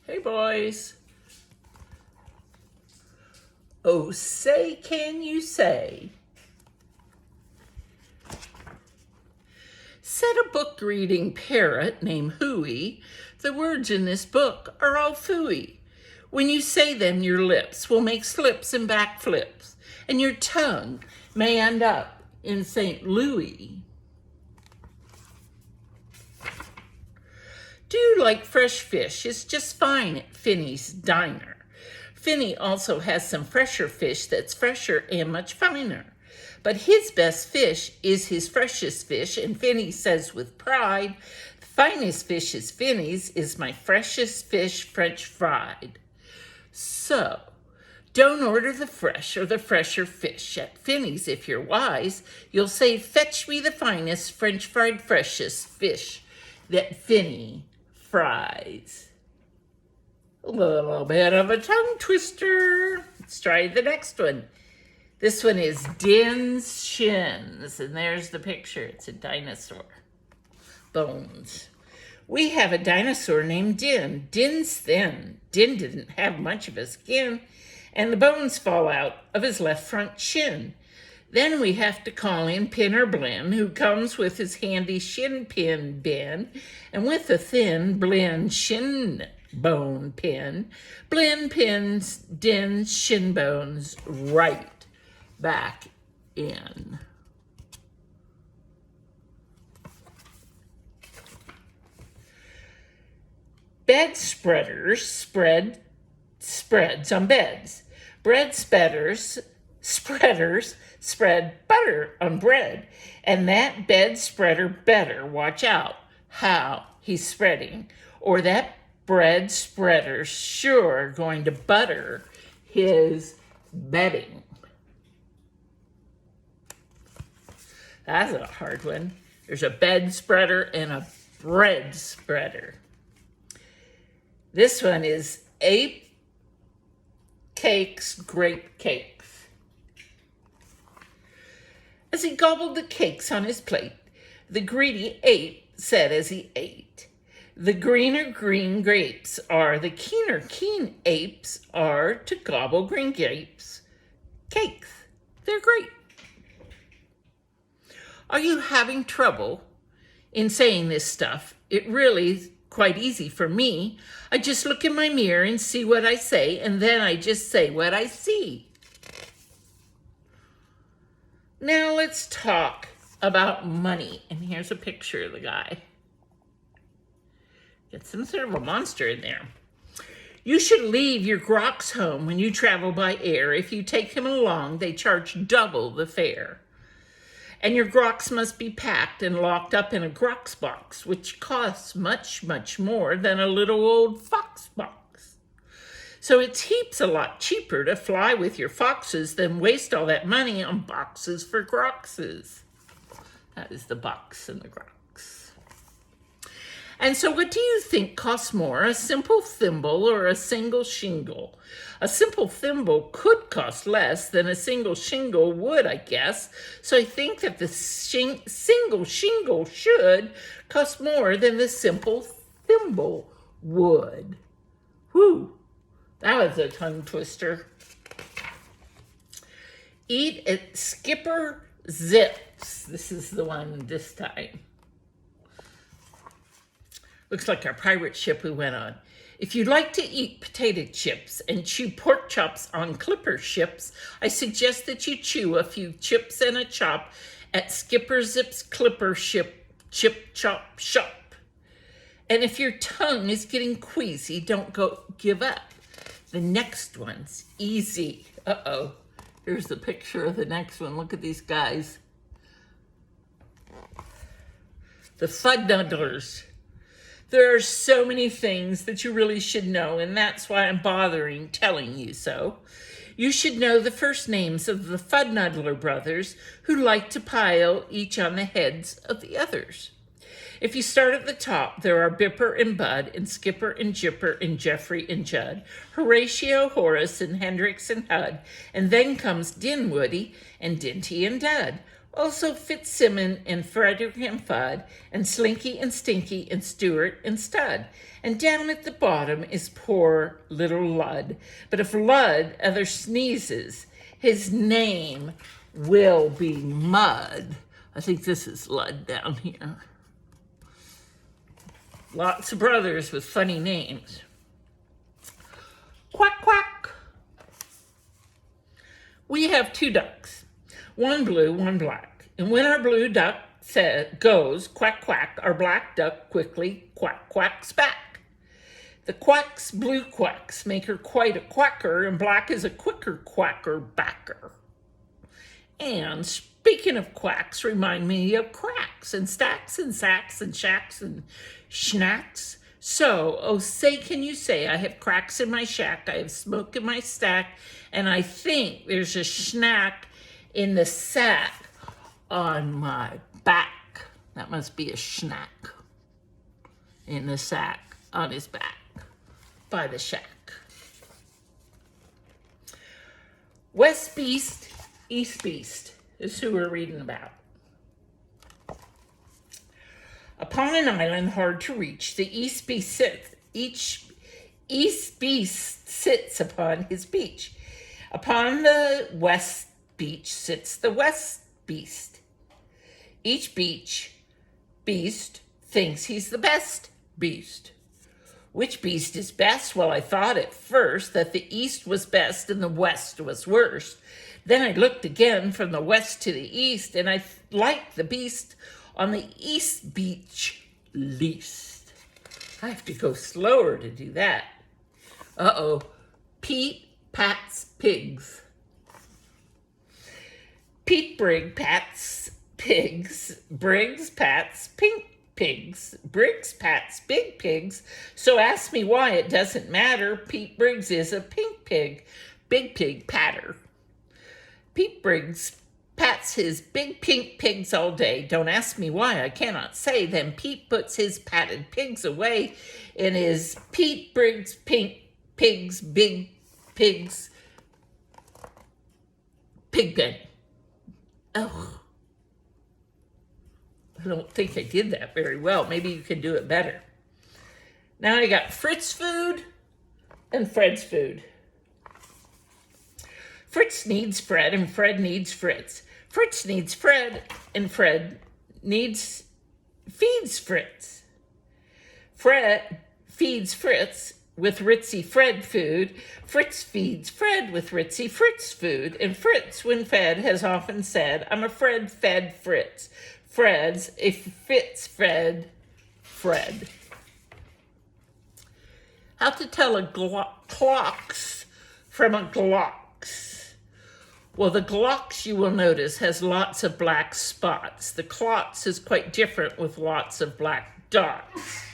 Hey, boys. Oh, say, can you say? Said a book-reading parrot named Hooey, the words in this book are all phooey. When you say them, your lips will make slips and backflips, and your tongue may end up in St. Louis. Do you like fresh fish? It's just fine at Finney's Diner. Finney also has some fresher fish that's fresher and much finer. But his best fish is his freshest fish, and Finney says with pride, the finest fish is Finney's, is my freshest fish French fried. So, don't order the fresh or the fresher fish at Finney's if you're wise. You'll say, fetch me the finest French fried freshest fish that Finney fries. A little bit of a tongue twister. Let's try the next one. This one is Din's Shins, and there's the picture. It's a dinosaur. Bones. We have a dinosaur named Din. Din's thin. Din didn't have much of a skin, and the bones fall out of his left front shin. Then we have to call in Pin or Blin, who comes with his handy shin pin bin, and with a thin Blin shin bone pin, Blin pins Din's shin bones right back in. Bed spreaders spreads on beds. Bread spreaders spread butter on bread. And that bed spreader better watch out how he's spreading, or that bread spreader's sure going to butter his bedding. That's a hard one. There's a bed spreader and a bread spreader. This one is Ape Cakes Grape Cakes. As he gobbled the cakes on his plate, the greedy ape said as he ate, the greener green grapes are, the keener keen apes are to gobble green grapes. Cakes, they're great. Are you having trouble in saying this stuff? It really is quite easy for me. I just look in my mirror and see what I say, and then I just say what I see. Now let's talk about money. And here's a picture of the guy. Get some sort of a monster in there. You should leave your groks home when you travel by air. If you take him along, they charge double the fare. And your groks must be packed and locked up in a groks box, which costs much, much more than a little old fox box. So it's heaps a lot cheaper to fly with your foxes than waste all that money on boxes for grokses. That is the box and the groks. And so what do you think costs more, a simple thimble or a single shingle? A simple thimble could cost less than a single shingle would, I guess. So I think that the single shingle should cost more than the simple thimble would. Whew, that was a tongue twister. Eat at Skipper Zips. This is the one this time. Looks like our pirate ship we went on. If you'd like to eat potato chips and chew pork chops on clipper ships, I suggest that you chew a few chips and a chop at Skipper Zip's clipper ship chip chop shop. And if your tongue is getting queasy, don't give up. The next one's easy. Uh-oh. Here's the picture of the next one. Look at these guys. The Fudnuddlers. There are so many things that you really should know, and that's why I'm bothering telling you so. You should know the first names of the Fudnuddler brothers, who like to pile each on the heads of the others. If you start at the top, there are Bipper and Bud, and Skipper and Jipper, and Jeffrey and Judd, Horatio, Horace, and Hendrix and Hud, and then comes Dinwoody and Dinty and Dud. Also Fitzsimmon and Frederick and Fudd, and Slinky and Stinky and Stuart and Stud. And down at the bottom is poor little Lud. But if Lud ever sneezes, his name will be Mud. I think this is Lud down here. Lots of brothers with funny names. Quack, quack. We have 2 ducks, one blue, one black. And when our blue duck goes quack, quack, our black duck quickly quack, quacks back. The quack's blue quacks make her quite a quacker, and black is a quicker quacker backer. And speaking of quacks, remind me of cracks and stacks and sacks and shacks and schnacks. So, oh, say, can you say, I have cracks in my shack, I have smoke in my stack, and I think there's a schnack in the sack on my back. That must be a schnack in the sack on his back by the shack. West Beast, East Beast is who we're reading about. Upon an island hard to reach, the East Beast sits upon his beach. Upon the West Beach sits the West Beast. Each beast thinks he's the best beast. Which beast is best? Well, I thought at first that the East was best and the West was worst. Then I looked again from the West to the East, and I liked the beast on the East Beach least. I have to go slower to do that. Uh-oh. Pete Pat's Pigs. Pete Briggs Pat's Pigs. Briggs Pat's Pink Pigs. Briggs Pat's Big Pigs. So ask me why it doesn't matter. Pete Briggs is a pink pig. Big pig patter. Pete Briggs pats his big pink pigs all day. Don't ask me why, I cannot say. Then Pete puts his patted pigs away in his Pete Briggs pink pigs, big pigs, pig pen. Oh, I don't think I did that very well. Maybe you can do it better. Now I got Fritz food and Fred's food. Fritz needs Fred and Fred needs Fritz. Fritz needs Fred and Fred feeds Fritz. Fred feeds Fritz with Ritzy Fred food. Fritz feeds Fred with Ritzy Fritz food. And Fritz, when fed, has often said, I'm a Fred fed Fritz. Fred's a Fitz fed Fred. How to tell a clocks from a glocks. Well, the glocks, you will notice, has lots of black spots. The clots is quite different with lots of black dots.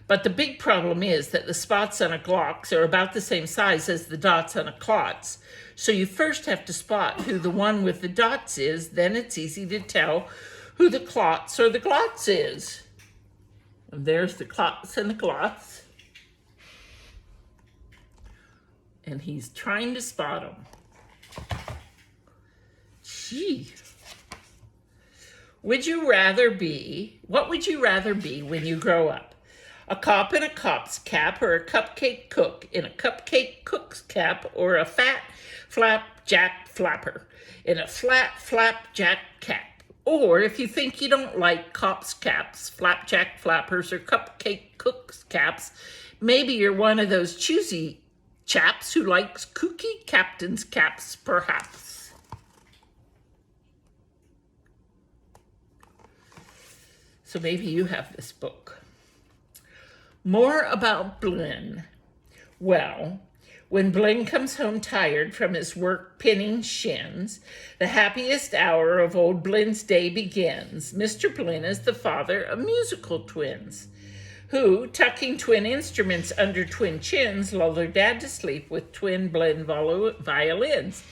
But the big problem is that the spots on a glocks are about the same size as the dots on a clots. So you first have to spot who the one with the dots is, then it's easy to tell who the clots or the glots is. And there's the clots and the glots. And he's trying to spot them. Gee. What would you rather be when you grow up? A cop in a cop's cap, or a cupcake cook in a cupcake cook's cap, or a fat flapjack flapper in a flat flapjack cap? Or if you think you don't like cops' caps, flapjack flappers, or cupcake cooks' caps, maybe you're one of those choosy chaps who likes kooky captain's caps, perhaps. So maybe you have this book. More about Blinn. Well, when Blinn comes home tired from his work pinning shins, the happiest hour of old Blinn's day begins. Mr. Blinn is the father of musical twins, who, tucking twin instruments under twin chins, lull their dad to sleep with twin Blinn violins.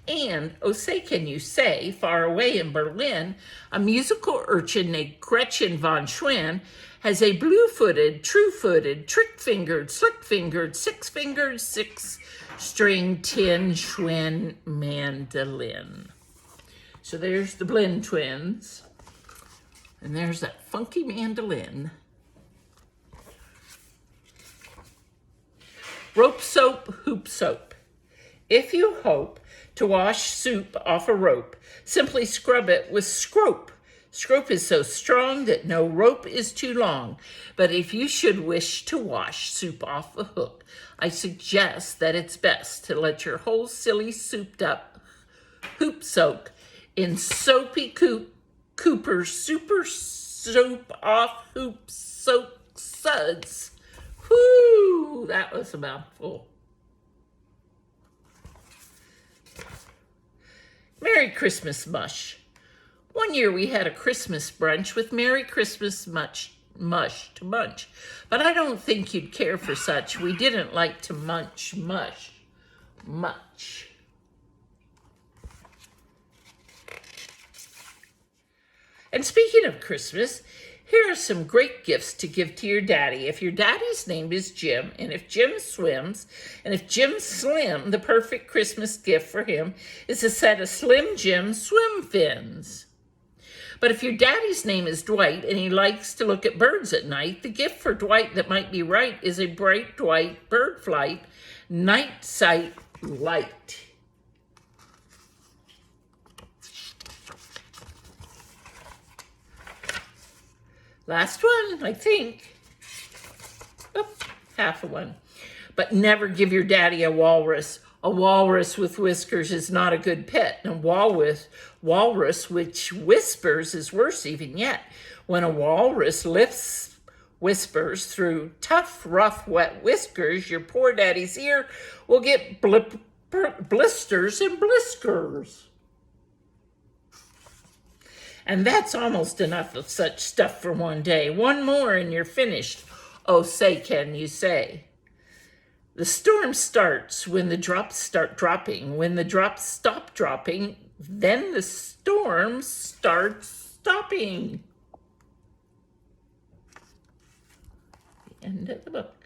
And, oh say can you say, far away in Berlin, a musical urchin named Gretchen von Schwinn has a blue-footed, true-footed, trick-fingered, slick-fingered, six-fingered, six-string tin Schwinn mandolin. So there's the Blend Twins. And there's that funky mandolin. Rope soap, hoop soap. If you hope to wash soup off a rope, simply scrub it with scrope. Scrope is so strong that no rope is too long. But if you should wish to wash soup off a hook, I suggest that it's best to let your whole silly souped up hoop soak in soapy Cooper's super soap off hoop soak suds. Whoo, that was a mouthful. Merry Christmas mush. One year we had a Christmas brunch with Merry Christmas mush to munch. But I don't think you'd care for such. We didn't like to munch much. And speaking of Christmas, here are some great gifts to give to your daddy. If your daddy's name is Jim, and if Jim swims, and if Jim's slim, the perfect Christmas gift for him is a set of Slim Jim swim fins. But if your daddy's name is Dwight and he likes to look at birds at night, the gift for Dwight that might be right is a bright Dwight bird flight night sight light. Last one, I think. Oh, half a one. But never give your daddy a walrus. A walrus with whiskers is not a good pet. And walrus which whispers is worse even yet. When a walrus whispers through tough, rough, wet whiskers, your poor daddy's ear will get blisters and bliskers. And that's almost enough of such stuff for one day. One more and you're finished. Oh, say, can you say? The storm starts when the drops start dropping. When the drops stop dropping, then the storm starts stopping. The end of the book.